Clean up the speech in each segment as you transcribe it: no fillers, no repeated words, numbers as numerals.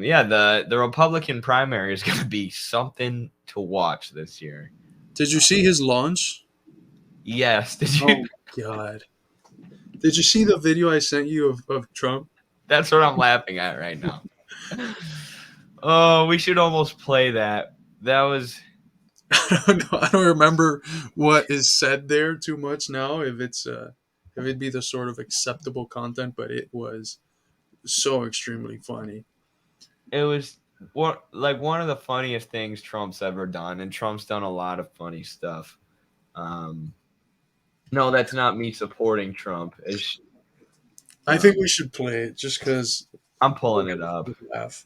Yeah, the Republican primary is going to be something to watch this year. Did you see his launch? Yes. Did you? Oh God! Did you see the video I sent you of Trump? That's what I'm laughing at right now. Oh, we should almost play that. That was. I don't know. I don't remember what is said there too much now. If it'd be the sort of acceptable content, but it was so extremely funny. It was one of the funniest things Trump's ever done, and Trump's done a lot of funny stuff. Um, no, that's not me supporting Trump. I think we should play it just because I'm pulling it up. laugh.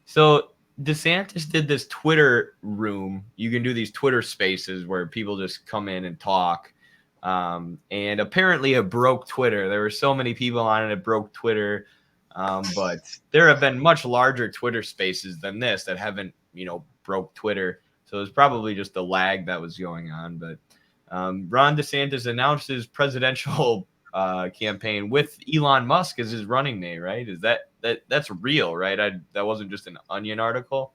So DeSantis did this Twitter room. You can do these Twitter spaces where people just come in and talk. And apparently it broke Twitter. There were so many people on it, it broke Twitter. But there have been much larger Twitter spaces than this that haven't, broke Twitter. So it was probably just the lag that was going on. But Ron DeSantis announced his presidential campaign with Elon Musk as his running mate, right? Is that's real, right? That wasn't just an Onion article.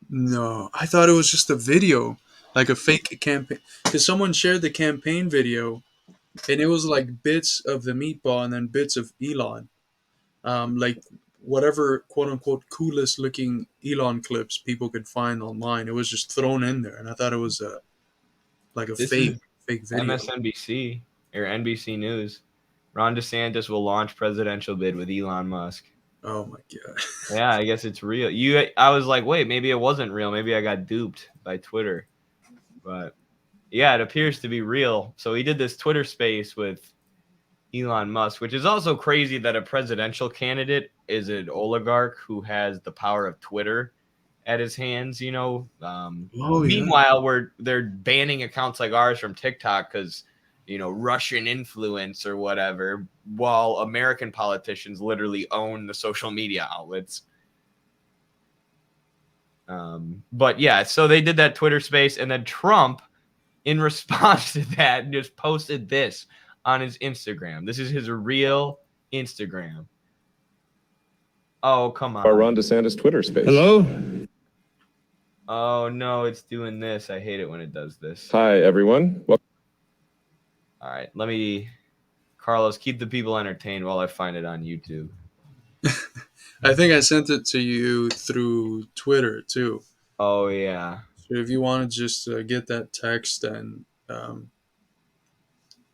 No, I thought it was just a video, like a fake campaign. Because someone shared the campaign video, and it was like bits of the meatball and then bits of Elon, like whatever quote unquote coolest looking Elon clips people could find online. It was just thrown in there, and I thought it was like a This fake is video. MSNBC or NBC News. Ron DeSantis will launch presidential bid with Elon Musk. Oh my God! Yeah, I guess it's real. I was like, wait, maybe it wasn't real. Maybe I got duped by Twitter. But yeah, it appears to be real. So he did this Twitter space with Elon Musk, which is also crazy that a presidential candidate is an oligarch who has the power of Twitter at his hands. Oh yeah. Meanwhile, they're banning accounts like ours from TikTok because Russian influence or whatever, while American politicians literally own the social media outlets. But yeah, so they did that Twitter space, and then Trump, in response to that, just posted this on his Instagram. This is his real Instagram. Oh, come on. Our Ron DeSantis Twitter space. Hello? Oh, no, it's doing this. I hate it when it does this. Hi, everyone. All right, Carlos, keep the people entertained while I find it on YouTube. I think I sent it to you through Twitter too. Oh, yeah. So if you want to just get that text and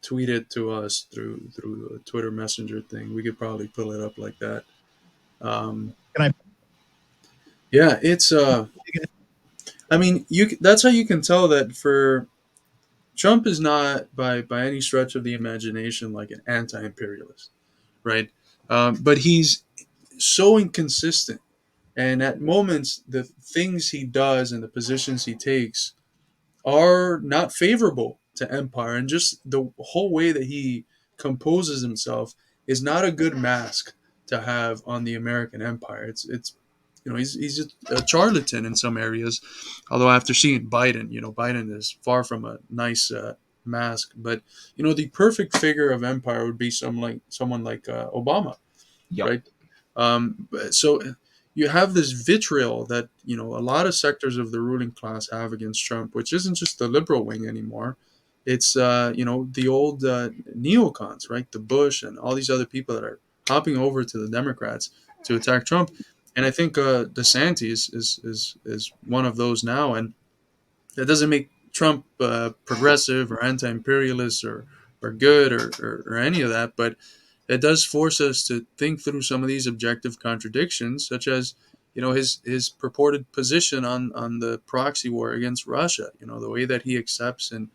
tweet it to us through the Twitter Messenger thing, we could probably pull it up like that. Can I? Yeah, it's I mean, that's how you can tell that for Trump is not by any stretch of the imagination like an anti-imperialist, right? But he's so inconsistent, and at moments the things he does and the positions he takes are not favorable to empire, and just the whole way that he composes himself is not a good mask to have on the American empire. It's he's a charlatan in some areas. Although after seeing Biden, Biden is far from a nice mask. But the perfect figure of empire would be someone like Obama, Yep. right? So you have this vitriol that a lot of sectors of the ruling class have against Trump, which isn't just the liberal wing anymore. It's the old neocons, right? The Bush and all these other people that are hopping over to the Democrats to attack Trump. And I think DeSantis is one of those now, and that doesn't make Trump progressive or anti-imperialist or good or any of that, but it does force us to think through some of these objective contradictions, such as his purported position on the proxy war against Russia. The way that he accepts in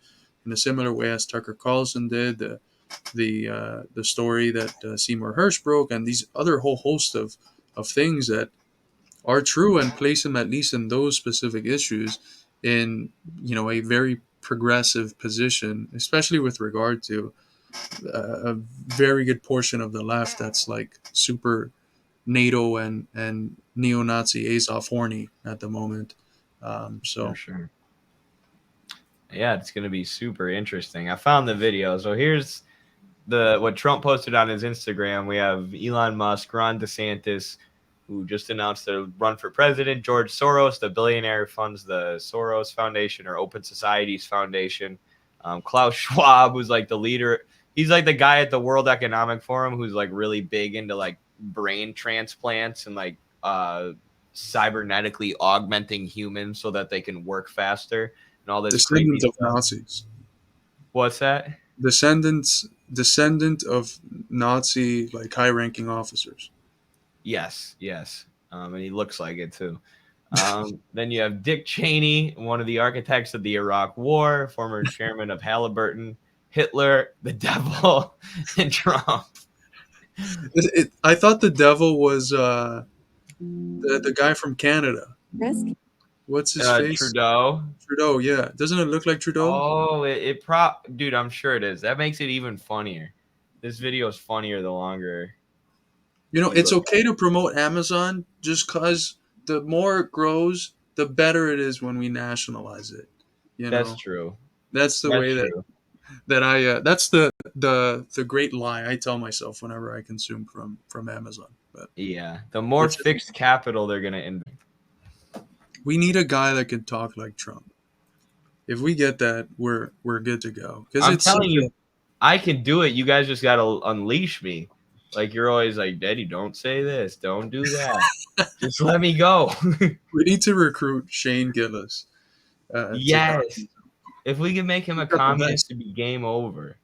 a similar way as Tucker Carlson did the story that Seymour Hersh broke, and these other whole host of things that are true and place him at least in those specific issues in a very progressive position, especially with regard to a very good portion of the left that's like super NATO and neo-Nazi Azov horny at the moment. For sure. Yeah, it's going to be super interesting. I found the video. So here's what Trump posted on his Instagram. We have Elon Musk, Ron DeSantis, who just announced their run for president. George Soros, the billionaire, funds the Soros Foundation or Open Societies Foundation. Klaus Schwab, who's like the leader. He's like the guy at the World Economic Forum who's like really big into like brain transplants and like cybernetically augmenting humans so that they can work faster and all this crazy Descendant of stuff. Nazis. What's that? Descendant of Nazi like high-ranking officers. Yes. And he looks like it too. Then you have Dick Cheney, one of the architects of the Iraq War, former chairman of Halliburton, Hitler, the devil, and Trump. I thought the devil was the guy from Canada. What's his face? Trudeau. Trudeau, yeah. Doesn't it look like Trudeau? Oh, dude, I'm sure it is. That makes it even funnier. This video is funnier the longer. You know, it's okay to promote Amazon just because the more it grows, the better it is when we nationalize it. You know, That's true. that's the That's way true. that I. That's the great lie I tell myself whenever I consume from Amazon. But Yeah, the more It's- fixed capital they're gonna invest. we need a guy that can talk like Trump. If we get that, we're good to go. Because I'm telling you, I can do it. You guys just gotta unleash me. Like you're always like, Daddy, don't say this, don't do that. Just let me go. we need to recruit Shane Gillis. To Yes. talk. If we can make him a He's got the communist, best. it'd be game over.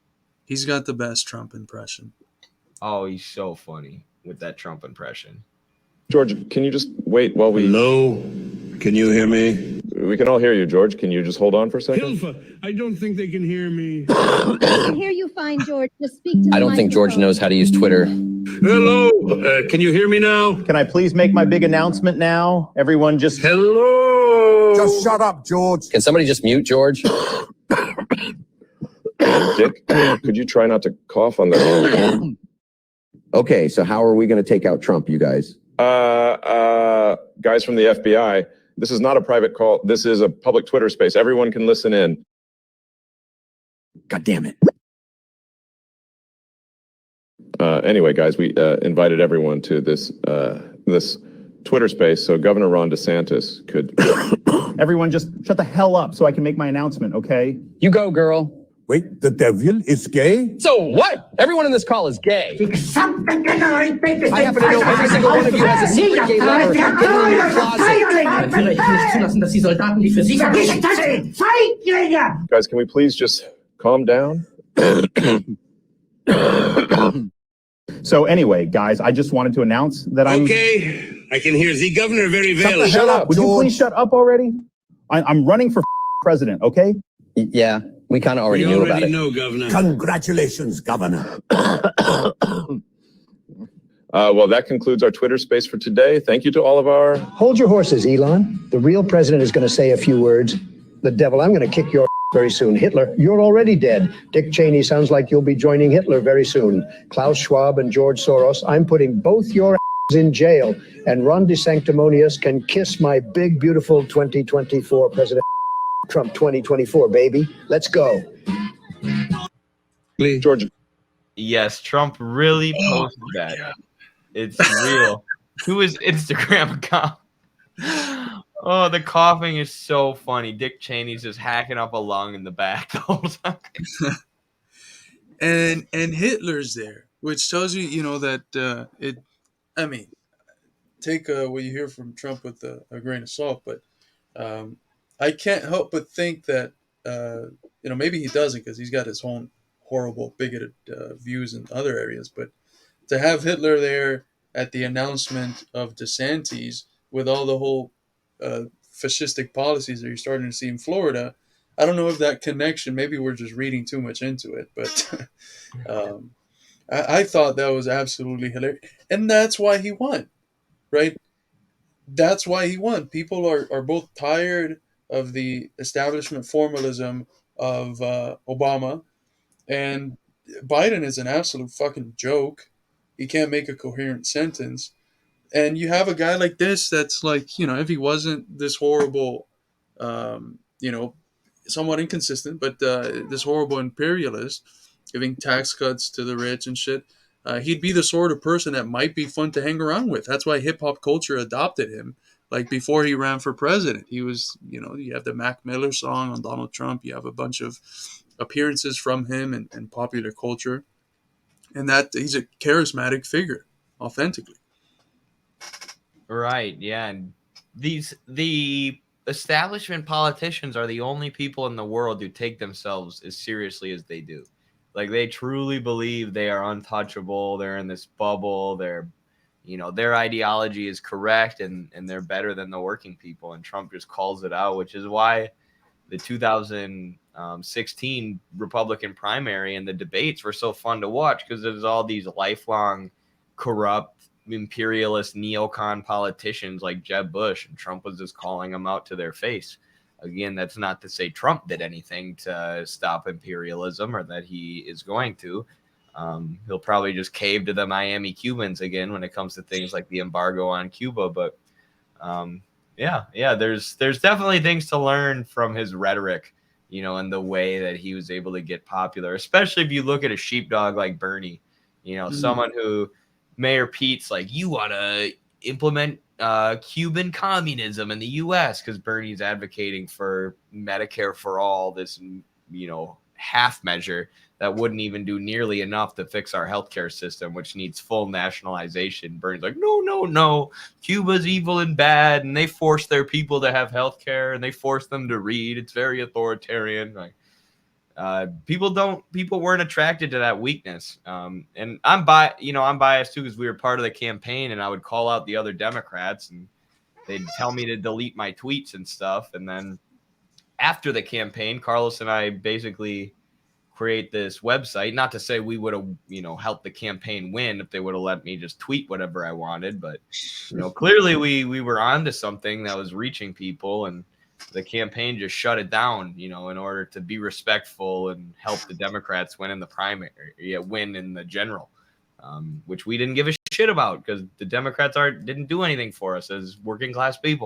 He's got the best Trump impression. Oh, he's so funny with that Trump impression. George, can you just wait while we... Hello? Can you hear me? We can all hear you, George. Can you just hold on for a second? Hilfa, I don't think they can hear me. I can hear you fine, George. Just speak to the I don't think George microphone. knows how to use Twitter. Hello? Can you hear me now? Can I please make my big announcement now? Everyone just... Hello? Just shut up, George. Can somebody just mute George? Dick, could you try not to cough on the... Okay, so how are we going to take out Trump, you guys? Guys from the FBI, this is not a private call. This is a public Twitter space. Everyone can listen in. God damn it. Anyway, guys, we invited everyone to this Twitter space so Governor Ron DeSantis could... Everyone just shut the hell up so I can make my announcement, okay? You go, girl. Wait, the devil is gay? So what? Everyone in this call is gay. I happen to know every single one of you has a secret gay lover hidden in your closet. Guys, can we please just calm down? So anyway, guys, I just wanted to announce that I'm... Okay, I can hear the governor very well. Shut up, Would you George. please shut up already? I'm running for president, okay? Yeah, we kind of already We knew about already it. know, Governor. Congratulations, Governor. Well, that concludes our Twitter space for today. Thank you to all of our... Hold your horses, Elon. The real president is going to say a few words. The devil, I'm going to kick your very soon. Hitler, you're already dead. Dick Cheney sounds like you'll be joining Hitler very soon. Klaus Schwab and George Soros, I'm putting both your in jail. And Ron DeSanctimonious can kiss my big, beautiful 2024 President Trump 2024, baby. Let's go. George, Yes, Trump really posted that. It's real. To his Instagram account. Oh, the coughing is so funny. Dick Cheney's just hacking up a lung in the back the whole time. And Hitler's there, which tells you, you know, that it. I mean, take what you hear from Trump with a grain of salt, but I can't help but think that you know, maybe he doesn't because he's got his own horrible bigoted views in other areas. But to have Hitler there at the announcement of DeSantis with all the whole fascistic policies that you're starting to see in Florida, I don't know if that connection. Maybe we're just reading too much into it, but I thought that was absolutely hilarious, and that's why he won, right? That's why he won. People are both tired of the establishment formalism of Obama, and Biden is an absolute fucking joke. He can't make a coherent sentence. And you have a guy like this that's like, you know, if he wasn't this horrible, you know, somewhat inconsistent, but this horrible imperialist, giving tax cuts to the rich and shit, he'd be the sort of person that might be fun to hang around with. That's why hip hop culture adopted him. Like before he ran for president, he was, you have the Mac Miller song on Donald Trump. You have a bunch of appearances from him and popular culture. And that he's a charismatic figure, authentically. Right. Yeah. And the establishment politicians are the only people in the world who take themselves as seriously as they do. Like they truly believe they are untouchable. They're in this bubble. Their ideology is correct and they're better than the working people. And Trump just calls it out, which is why the 2016 Republican primary and the debates were so fun to watch, because there's all these lifelong corrupt imperialist neocon politicians like Jeb Bush, and Trump was just calling them out to their face. Again, that's not to say Trump did anything to stop imperialism or that he is going to. He'll probably just cave to the Miami Cubans again when it comes to things like the embargo on Cuba. But there's definitely things to learn from his rhetoric, and the way that he was able to get popular, especially if you look at a sheepdog like Bernie, someone who Mayor Pete's like, you want to implement Cuban communism in the U.S. because Bernie's advocating for Medicare for all, this, half measure that wouldn't even do nearly enough to fix our healthcare system, which needs full nationalization. Bernie's like, no, Cuba's evil and bad, and they force their people to have healthcare, and they force them to read. It's very authoritarian. Like, people weren't attracted to that weakness. And I'm biased too, because we were part of the campaign, and I would call out the other Democrats, and they'd tell me to delete my tweets and stuff. And then after the campaign, Carlos and I basically create this website. Not to say we would have, helped the campaign win if they would have let me just tweet whatever I wanted, but clearly we were onto something that was reaching people, and the campaign just shut it down, in order to be respectful and help the Democrats win in the primary, win in the general, which we didn't give a shit about because the Democrats didn't do anything for us as working class people.